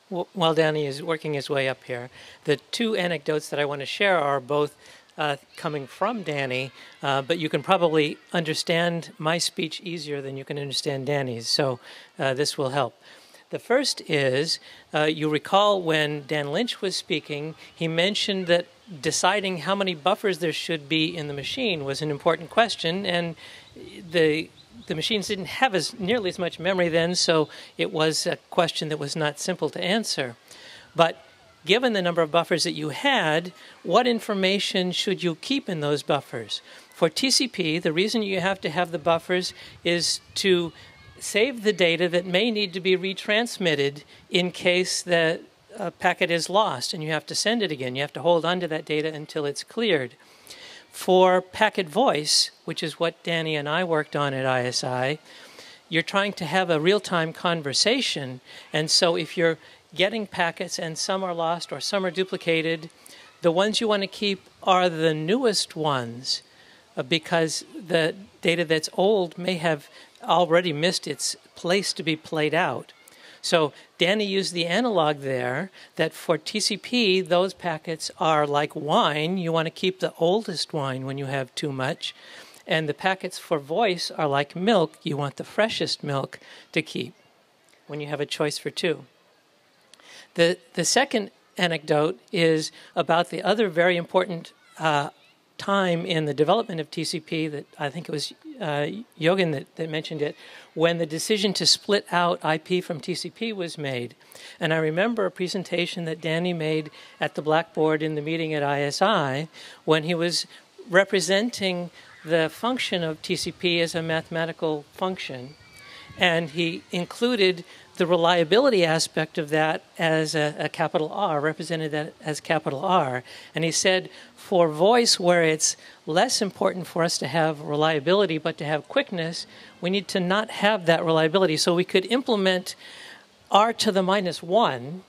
while Danny is working his way up here, the two anecdotes that I want to share are both coming from Danny, but you can probably understand my speech easier than you can understand Danny's, so this will help. The first is, you recall when Dan Lynch was speaking, he mentioned that deciding how many buffers there should be in the machine was an important question, and the machines didn't have nearly as much memory then, so it was a question that was not simple to answer. But given the number of buffers that you had, what information should you keep in those buffers? For TCP, the reason you have to have the buffers is to save the data that may need to be retransmitted in case the packet is lost and you have to send it again. You have to hold on to that data until it's cleared. For packet voice, which is what Danny and I worked on at ISI, you're trying to have a real-time conversation, and so if you're getting packets and some are lost or some are duplicated, the ones you want to keep are the newest ones because the data that's old may have already missed its place to be played out. So Danny used the analog there that for TCP, those packets are like wine. You want to keep the oldest wine when you have too much. And the packets for voice are like milk. You want the freshest milk to keep when you have a choice for two. The second anecdote is about the other very important time in the development of TCP that I think it was Yogan that mentioned it, when the decision to split out IP from TCP was made. And I remember a presentation that Danny made at the Blackboard in the meeting at ISI when he was representing the function of TCP as a mathematical function. And he included the reliability aspect of that as a capital R, represented that as capital R. And he said, for voice, where it's less important for us to have reliability but to have quickness, we need to not have that reliability. So we could implement R to the -1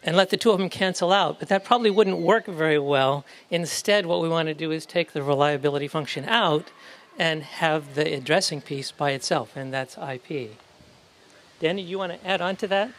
and let the two of them cancel out, but that probably wouldn't work very well. Instead, what we want to do is take the reliability function out and have the addressing piece by itself, and that's IP. Danny, you want to add on to that?